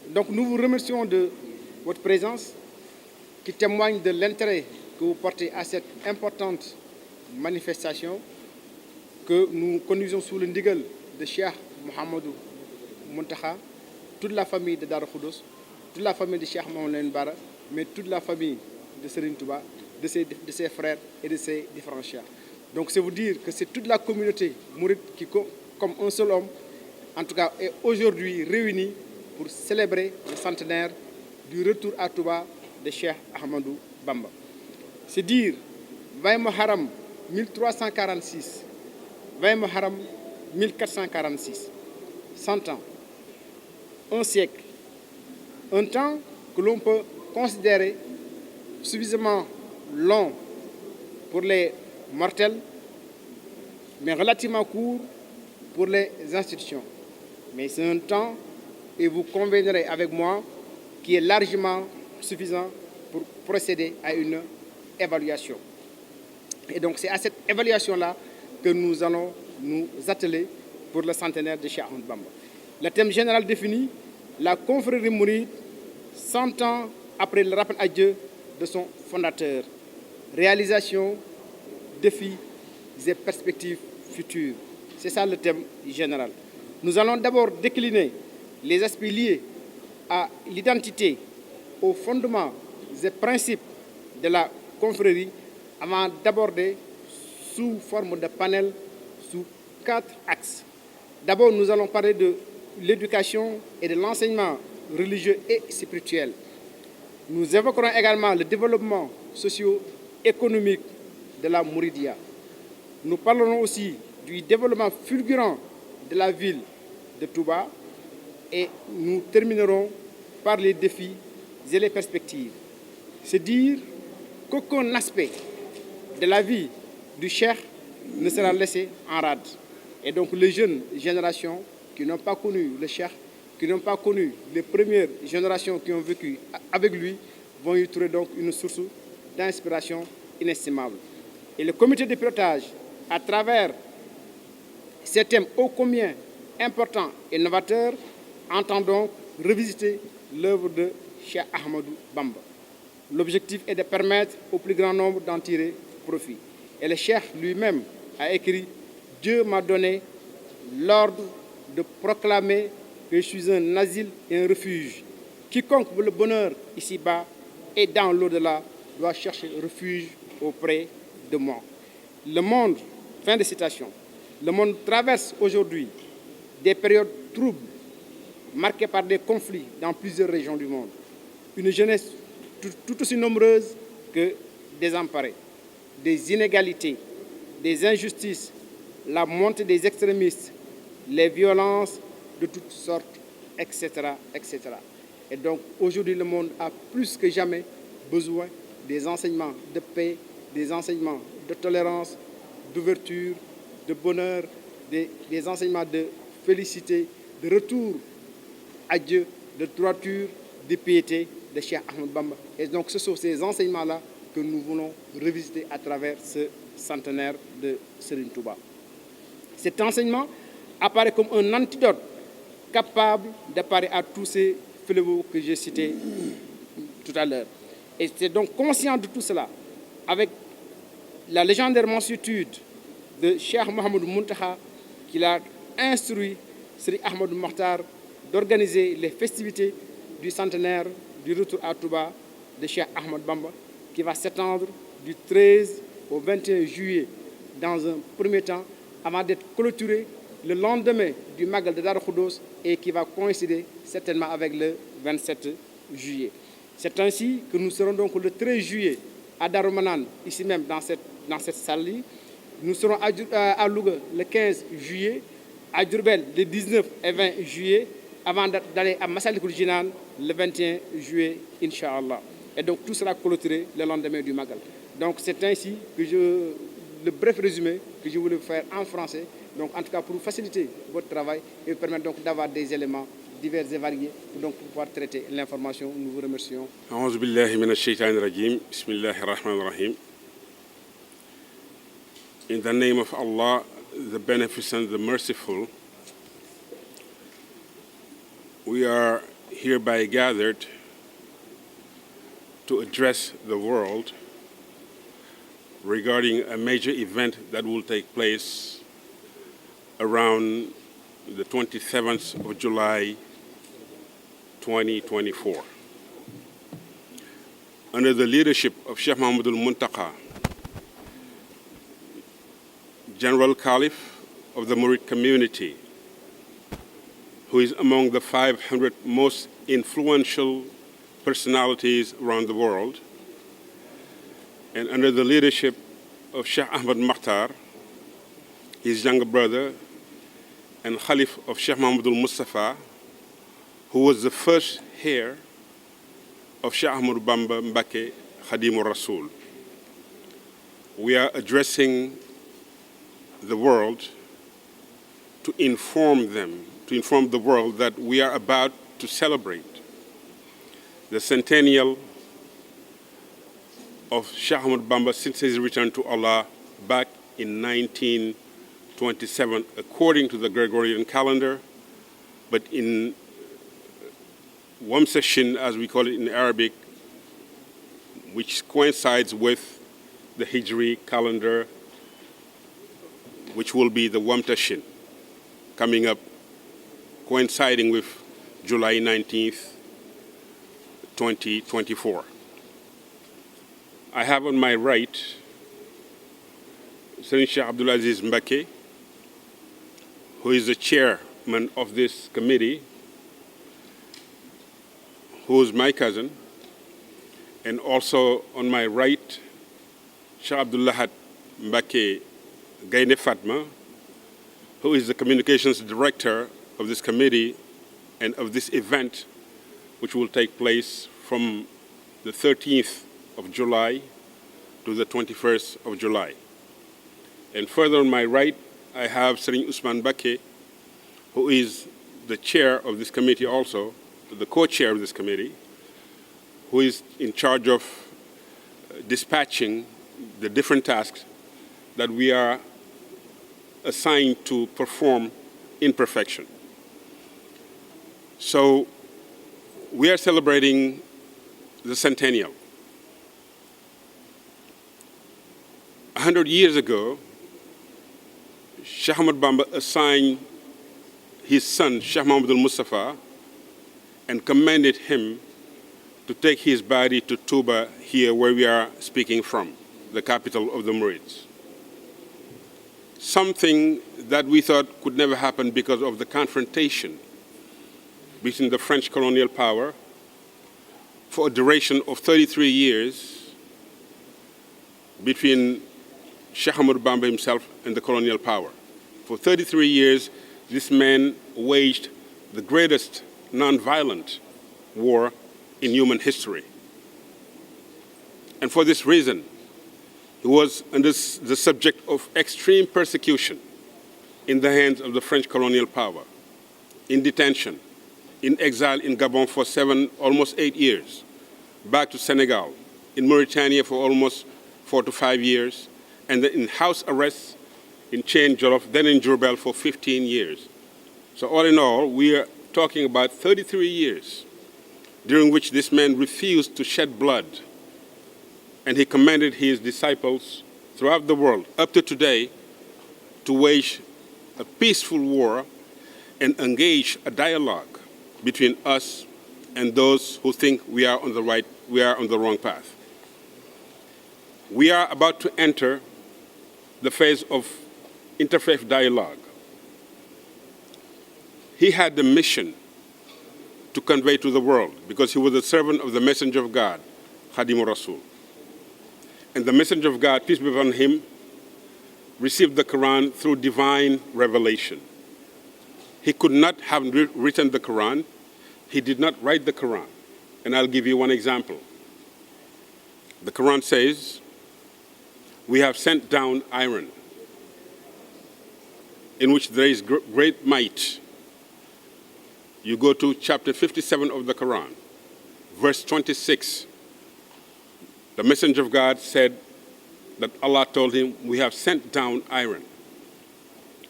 Donc nous vous remercions de votre présence qui témoigne de l'intérêt que vous portez à cette importante manifestation que nous conduisons sous le ndigal de Cheikh Mouhamadou Mountakha, toute la famille de Darou Khoudoss, toute la famille de Cheikh Mouhamadou Bara, mais toute la famille de Serigne Touba, de ses frères et de ses différents chefs. Donc c'est vous dire que c'est toute la communauté mouride qui, comme un seul homme, en tout cas, est aujourd'hui réunie pour célébrer le centenaire du retour à Touba de Cheikh Ahmadou Bamba. C'est dire 20 muharam 1346, 20 muharam 1446, 100 ans, un siècle, un temps que l'on peut considérer suffisamment long pour les mortels, mais relativement court pour les institutions. Mais c'est un temps, et vous conviendrez avec moi, qui est largement suffisant pour procéder à une évaluation. Et donc c'est à cette évaluation-là que nous allons nous atteler pour le centenaire de Cheikh Ahmadou Bamba. Le thème général défini, la confrérie mouride, 100 ans après le rappel à Dieu de son fondateur. Réalisation, défis et perspectives futures. C'est ça le thème général. Nous allons d'abord décliner les aspects liés à l'identité, aux fondements et principes de la confrérie avant d'aborder sous forme de panel sous 4 axes. D'abord, nous allons parler de l'éducation et de l'enseignement religieux et spirituel. Nous évoquerons également le développement socio-économique de la Mouridia. Nous parlerons aussi du développement fulgurant de la ville de Touba et nous terminerons par les défis et les perspectives. C'est dire qu'aucun aspect de la vie du Cheikh ne sera laissé en rade. Et donc les jeunes générations qui n'ont pas connu le Cheikh, qui n'ont pas connu les premières générations qui ont vécu avec lui, vont y trouver donc une source d'inspiration inestimable. Et le comité de pilotage, à travers ces thèmes ô combien importants et novateurs, entend donc revisiter l'œuvre de Cheikh Ahmadou Bamba. L'objectif est de permettre au plus grand nombre d'en tirer profit. Et le Cheikh lui-même a écrit « Dieu m'a donné l'ordre de proclamer que je suis un asile et un refuge. Quiconque veut le bonheur ici-bas et dans l'au-delà doit chercher refuge auprès de moi. » Le monde, fin de citation, le monde traverse aujourd'hui des périodes troubles marquées par des conflits dans plusieurs régions du monde. Une jeunesse tout aussi nombreuse que désemparée, des inégalités, des injustices, la montée des extrémistes, les violences de toutes sortes, etc., etc. Et donc aujourd'hui, le monde a plus que jamais besoin des enseignements de paix, des enseignements de tolérance, d'ouverture, de bonheur, des enseignements de félicité, de retour à Dieu, de droiture, de piété de Cheikh Ahmadou Bamba. Et donc ce sont ces enseignements-là que nous voulons revisiter à travers ce centenaire de Serigne Touba. Cet enseignement apparaît comme un antidote capable de parer à tous ces fléaux que j'ai cités tout à l'heure. Et c'est donc conscient de tout cela, avec la légendaire mansuétude de Cheikh Mouhamadou Mountakha, qu'il a instruit Serigne Ahmadou Mokhtar d'organiser les festivités du centenaire du retour à Touba de Cheikh Ahmadou Bamba, qui va s'étendre du 13 au 21 juillet dans un premier temps, avant d'être clôturé le lendemain du Magal de Darou Khoudoss et qui va coïncider certainement avec le 27 juillet. C'est ainsi que nous serons donc le 13 juillet à Darou Manane, ici même dans cette salle-là. Nous serons à Louga le 15 juillet, à Diourbel le 19 et 20 juillet, avant d'aller à Massalikul Jinane le 21 juillet, Inch'Allah. Et donc tout sera clôturé le lendemain du Magal. Donc c'est ainsi que le bref résumé que je voulais vous faire en français, donc en tout cas pour faciliter votre travail et vous permettre donc d'avoir des éléments divers et variés pour pouvoir traiter l'information. Nous vous remercions. A'udhu billahi minash shaitanir rajim. Bismillahir rahmanir rahim. In the name of Allah, the Beneficent, the Merciful, we are hereby gathered to address the world regarding a major event that will take place around the 27th of July 2024. Under the leadership of Sheikh Muhammadul Muntaka, General Caliph of the Murid community, who is among the 500 most influential personalities around the world, and under the leadership of Sheikh Ahmad Makhtar, his younger brother, and Khalif of Sheikh Muhammadul Mustafa, who was the first heir of Sheikh Ahmadou Bamba Mbake Khadimur Rasul. We are addressing the world to inform the world that we are about to celebrate the centennial of Sheikh Ahmadou Bamba since his return to Allah back in 1927, according to the Gregorian calendar, but in Wamsashin, as we call it in Arabic, which coincides with the Hijri calendar, which will be the Wamtashin, coming up, coinciding with July 19th, 2024. I have on my right Sayyid Sheikh Abdul Aziz Mbake, who is the chairman of this committee, who is my cousin, and also on my right, Sheikh Abdullahat Mbake Gaine Fatma, who is the communications director of this committee and of this event, which will take place from the 13th of July to the 21st of July. And further on my right, I have Serigne Usman Mbake, who is the chair of this committee also, the co-chair of this committee, who is in charge of dispatching the different tasks that we are assigned to perform in perfection. So we are celebrating the centennial. 100 years ago, Sheikh Ahmad Bamba assigned his son, Sheikh Muhammadul Mustafa, and commanded him to take his body to Touba, here where we are speaking from, the capital of the Murids. Something that we thought could never happen because of the confrontation between the French colonial power for a duration of 33 years between Sheikh Ahmadou Bamba himself and the colonial power. For 33 years, this man waged the greatest non-violent war in human history. And for this reason, he was under the subject of extreme persecution in the hands of the French colonial power, in detention, in exile in Gabon for almost 8 years, back to Senegal, in Mauritania for almost 4 to 5 years, and then in house arrest in Chain Jolof, then in Diourbel for 15 years. So all in all, we are talking about 33 years during which this man refused to shed blood, and he commanded his disciples throughout the world, up to today, to wage a peaceful war and engage a dialogue between us and those who think we are on the wrong path. We are about to enter the phase of interfaith dialogue. He had the mission to convey to the world because he was a servant of the messenger of God, Khadimur Rasul. And the messenger of God, peace be upon him, received the Quran through divine revelation. He could not have written the Quran. He did not write the Quran. And I'll give you one example. The Quran says, "We have sent down iron, in which there is great might." You go to chapter 57 of the Quran, verse 26. The messenger of God said that Allah told him, "We have sent down iron."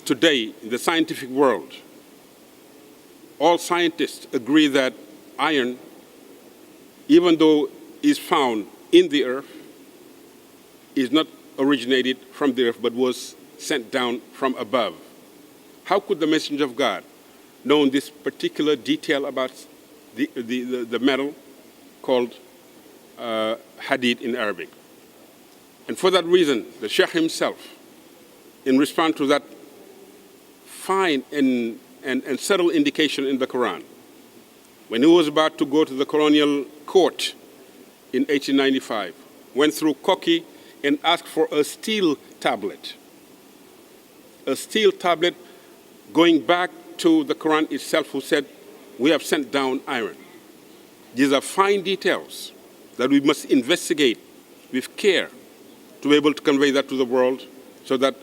Today, in the scientific world, all scientists agree that iron, even though is found in the earth, is not originated from the earth, but was sent down from above. How could the messenger of God know this particular detail about the metal called hadith in Arabic? And for that reason, the Sheikh himself, in response to that fine and subtle indication in the Quran, when he was about to go to the colonial court in 1895, went through Koki and asked for a steel tablet. A steel tablet going back to the Quran itself, who said, we have sent down iron. These are fine details that we must investigate with care to be able to convey that to the world so that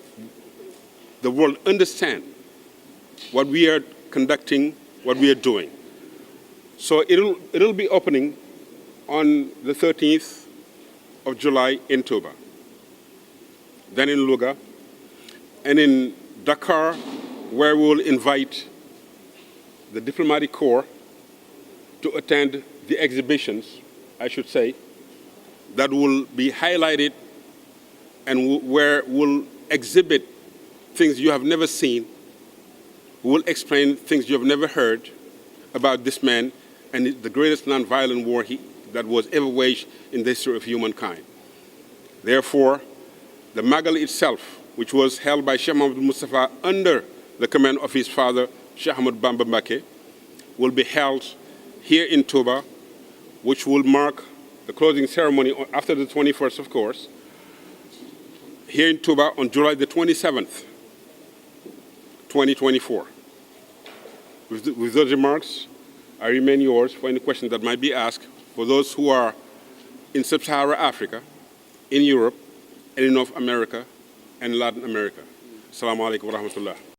the world understand what we are conducting, what we are doing. So it'll be opening on the 13th of July in Tuba, then in Luga, and in Dakar, where we will invite the diplomatic corps to attend the exhibitions, I should say, that will be highlighted and where we'll exhibit things you have never seen. We'll explain things you have never heard about this man and the greatest nonviolent war that was ever waged in the history of humankind. Therefore, the Magal itself, which was held by Sheikh Muhammad Mustafa under the command of his father, Sheikh Ahmad Bamba Mbake, will be held here in Tuba, which will mark the closing ceremony after the 21st, of course, here in Tuba on July the 27th, 2024. With those remarks, I remain yours for any questions that might be asked for those who are in Sub-Saharan Africa, in Europe, and in North America, and Latin America. Assalamu alaikum wa rahmatullah.